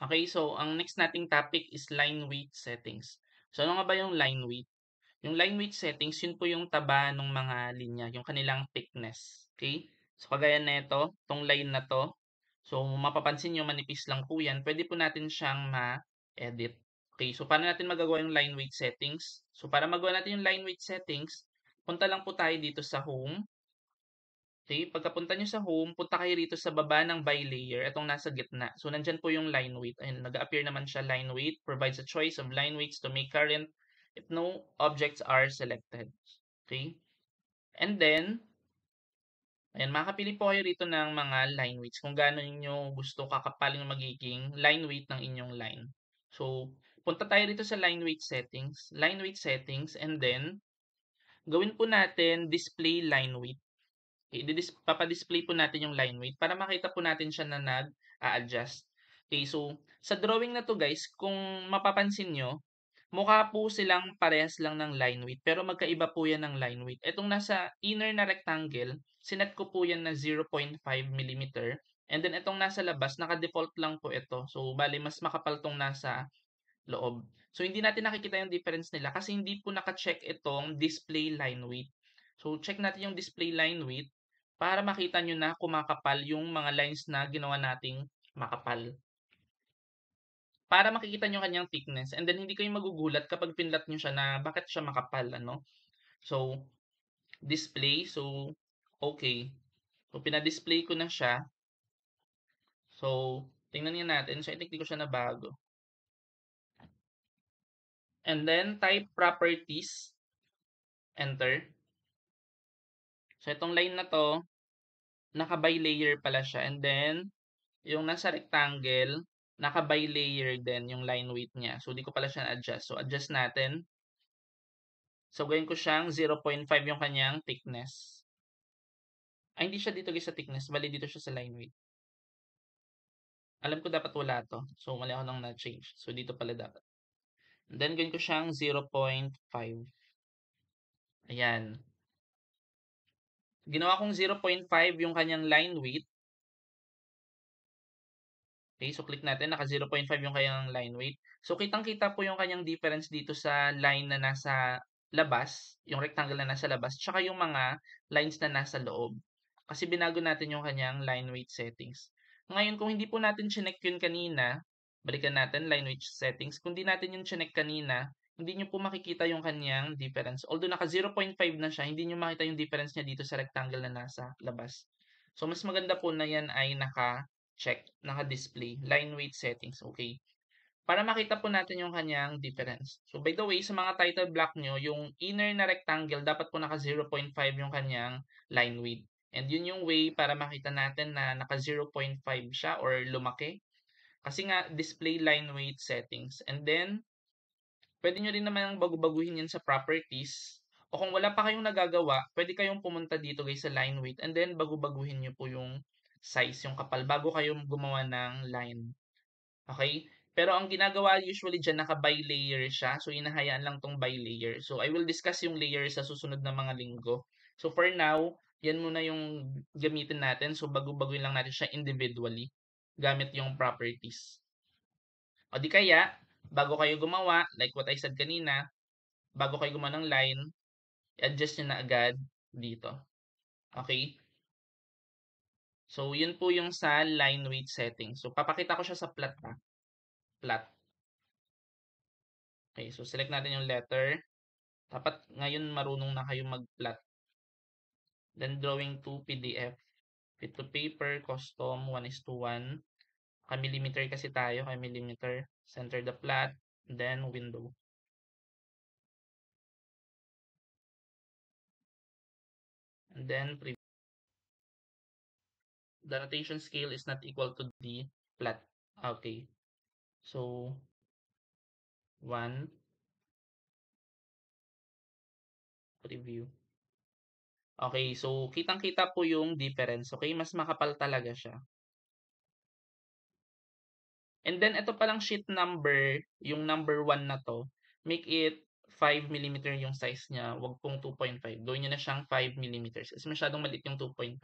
Okay, so ang next nating topic is line weight settings. So ano nga ba yung line weight? Yung line weight settings, yun po yung taba ng mga linya, yung kanilang thickness. Okay? So kagaya nito, tong line na to, so mapapansin nyo manipis lang po yan, pwede po natin siyang ma-edit. Okay, so paano natin magagawa yung line weight settings? So para magawa natin yung line weight settings, punta lang po tayo dito sa home. Okay, pagkapunta nyo sa home, punta kayo rito sa baba ng by layer, itong nasa gitna. So, nandyan po yung line weight. Ayun, nag-appear naman siya, line weight, provides a choice of line weights to make current if no objects are selected. Okay? And then, ayan, makakapili po kayo rito ng mga line weights kung gaano niyo gusto kakapal yung magiging line weight ng inyong line. So, punta tayo rito sa line weight settings, and then, gawin po natin display line weight. Papa-display po natin yung line weight para makita po natin siya na nag-a-adjust. Okay, so sa drawing na to guys, kung mapapansin nyo, mukha po silang parehas lang ng line weight pero magkaiba po yan ng line weight. Itong nasa inner na rectangle, sinet ko po yan na 0.5 mm. And then itong nasa labas, naka-default lang po ito. So bali mas makapal tong nasa loob. So hindi natin nakikita yung difference nila kasi hindi po naka-check itong display line weight. So check natin yung display line weight para makita nyo na kumakapal yung mga lines na ginawa nating makapal. Para makikita nyo kanyang thickness and then hindi kayo magugulat kapag pinlat nyo siya na bakit siya makapal, ano? So, display. So, okay. So, pinadisplay ko na siya. So, tingnan nga natin. So, I think di ko siya nabago. And then, type properties. Enter. So, itong line na to, naka-by layer pala siya. And then, yung nasa rectangle, naka-by layer din yung line weight niya. So, di ko pala siya na-adjust. So, adjust natin. So, gawin ko siyang 0.5 yung kanyang thickness. Ay, hindi siya dito guys sa thickness. Bali, dito siya sa line weight. Alam ko dapat wala to. So, mali ako nang na-change. So, dito pala dapat. And then, gawin ko siyang 0.5. Ayan. Ginawa kong 0.5 yung kanyang line weight. Okay, so click natin, naka 0.5 yung kanyang line weight. So kitang-kita po yung kanyang difference dito sa line na nasa labas, yung rectangle na nasa labas, tsaka yung mga lines na nasa loob. Kasi binago natin yung kanyang line weight settings. Ngayon, kung hindi po natin chinek yun kanina, balikan natin line weight settings. Kung hindi natin yun chinek kanina, hindi nyo po makikita yung kanyang difference. Although naka 0.5 na siya, hindi nyo makita yung difference niya dito sa rectangle na nasa labas. So mas maganda po na yan ay naka-check, naka-display, line weight settings, okay? Para makita po natin yung kanyang difference. So by the way, sa mga title block nyo, yung inner na rectangle, dapat po naka 0.5 yung kanyang line weight. And yun yung way para makita natin na naka 0.5 siya or lumaki. Kasi nga, display line weight settings. And then, pwede nyo rin naman bagu-baguhin yan sa properties. O kung wala pa kayong nagagawa, pwede kayong pumunta dito guys sa line weight and then bagu-baguhin nyo po yung size, yung kapal, bago kayo gumawa ng line. Okay? Pero ang ginagawa usually dyan, naka-by layer siya. So, inahayaan lang tong by layer. So, I will discuss yung layer sa susunod na mga linggo. So, for now, yan muna yung gamitin natin. So, bago-baguhin lang natin siya individually gamit yung properties. O di kaya, bago kayo gumawa, like what I said kanina, bago kayo gumawa ng line, i-adjust nyo na agad dito. Okay? So, yun po yung sa line weight setting. So, papakita ko siya sa plot ha. Plot. Okay, so select natin yung letter. Dapat ngayon marunong na kayo mag-plot. Then, drawing to PDF. Fit to paper, custom, 1:1. Ka-millimeter kasi tayo, ka-millimeter. Center the plot, then window. And then, the rotation scale is not equal to the plot. Okay. So, 1, preview. Okay, so kitang-kita po yung difference. Okay, mas makapal talaga siya. And then, ito palang sheet number, yung number 1 na to, make it 5 mm yung size niya. Huwag pong 2.5. Gawin nyo na siyang 5 mm. Kasi masyadong maliit yung 2.5.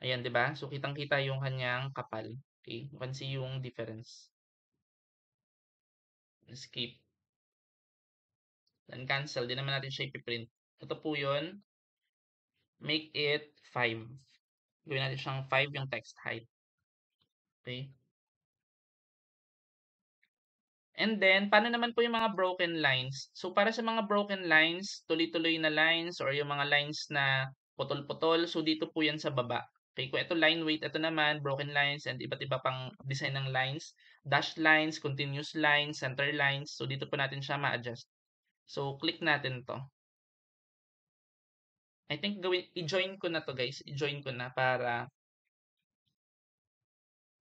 Ayan, di ba? So, kitang-kita yung kanyang kapal. Okay, you can see yung difference. Escape. Then cancel. Di naman natin siya ipiprint. Ito po yun. Make it 5. Gawin natin siyang 5 yung text height. Okay. And then, paano naman po yung mga broken lines? So, para sa mga broken lines, tuloy-tuloy na lines or yung mga lines na putol-putol, so dito po yan sa baba. Okay, kung ito line weight, ito naman, broken lines and iba't iba pang design ng lines, dash lines, continuous lines, center lines, so dito po natin siya ma-adjust. So, click natin to. I think i-join ko na to guys, i-join ko na para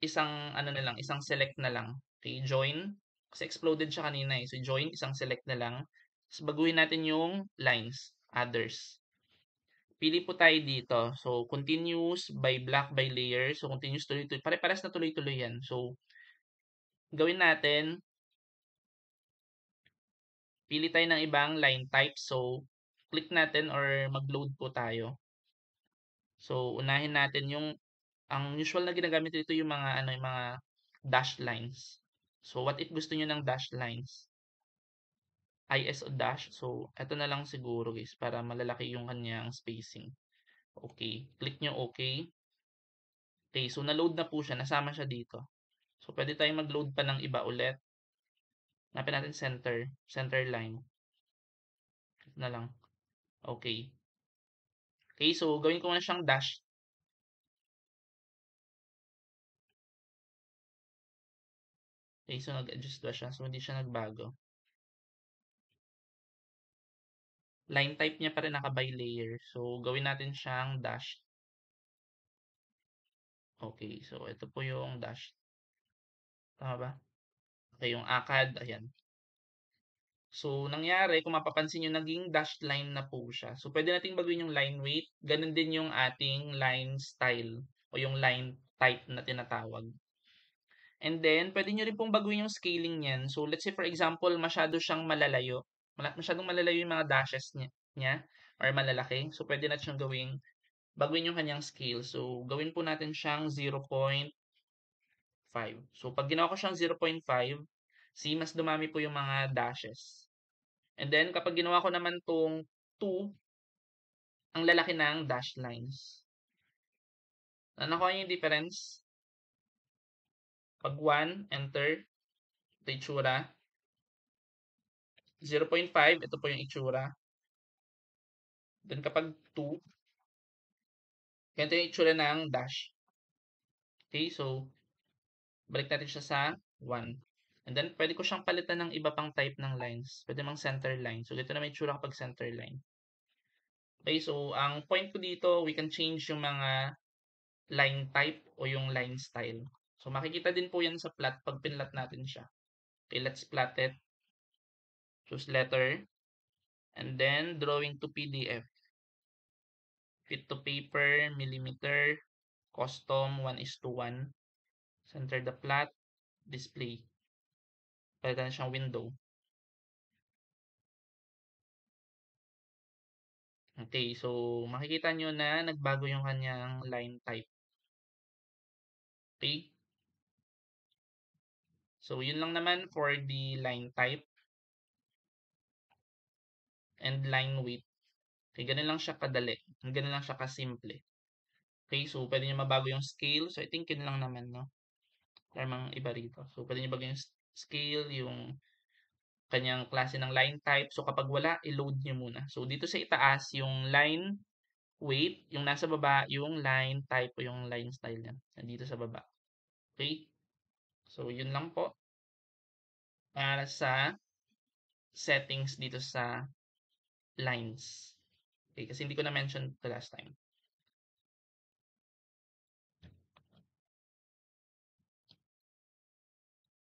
isang ano na lang, isang select na lang. Okay, join. Kasi exploded siya kanina eh. So join, isang select na lang. Tapos baguhin natin yung lines, others. Pili po tayo dito. So continuous by block by layer. So continuous tuloy-tuloy. Pare-pares na tuloy-tuloy yan. So gawin natin, pili tayo ng ibang line type. So click natin or mag-load po tayo. So unahin natin yung ang usual na ginagamit dito yung mga ano yung mga dash lines. So what if gusto niyo ng dash lines? ISO dash. So eto na lang siguro guys para malalaki yung kanyang spacing. Okay, click nyo okay. Okay, so na-load na po siya, nasama siya dito. So pwede tayong mag-load pa ng iba ulit. Hanapin natin center line. Ito na lang. Okay. Okay, so gawin ko na siyang dash. Okay, so nag-adjust ba siya? So hindi siya nagbago. Line type niya pa rin naka-by layer. So gawin natin siyang dash. Okay, so ito po yung dash. Tama ba? Okay, yung ACAD, ayan. So, nangyari, kung mapapansin nyo, naging dashed line na po siya. So, pwede nating baguhin yung line weight. Ganun din yung ating line style o yung line type na tinatawag. And then, pwede nyo rin pong baguhin yung scaling niyan. So, let's say for example, masyado siyang malalayo. Masyadong malalayo yung mga dashes niya or malalaki. So, pwede natin siyang baguhin yung kanyang scale. So, gawin po natin siyang 0.5. So, pag ginawa ko siyang 0.5, see, mas dumami po yung mga dashes. And then, kapag ginawa ko naman tong 2, ang lalaki ng dash lines. Nakuha niyo yung difference? Pag 1, enter, ito yung itsura. 0.5, ito po yung itsura. Then kapag 2, ganito yung itsura ng dash. Okay, so, balik natin siya sa 1. And then, pwede ko siyang palitan ng iba pang type ng lines. Pwede mang center line. So, dito na may itsura kapag center line. Okay, so, ang point ko dito, we can change yung mga line type o yung line style. So, makikita din po yan sa plot pag pinlat natin siya. Okay, let's plot it. Choose letter. And then, drawing to PDF. Fit to paper, millimeter, custom, 1:1. Center the plot, display. Palitan na siyang window. Okay, so makikita nyo na nagbago yung kanyang line type. Okay? So, yun lang naman for the line type and line weight. Okay, ganun lang siya kadali. Ganun lang siya kasimple. Okay, so pwede nyo mabago yung scale. So, I think yun lang naman, no? Wala iba rito. So, pwede nyo bago yung scale, yung kanyang klase ng line type. So, kapag wala, i-load nyo muna. So, dito sa itaas, yung line weight, yung nasa baba, yung line type o yung line style niya. Nandito sa baba. Okay? So, yun lang po para sa settings dito sa lines. Okay, kasi hindi ko na-mention the last time.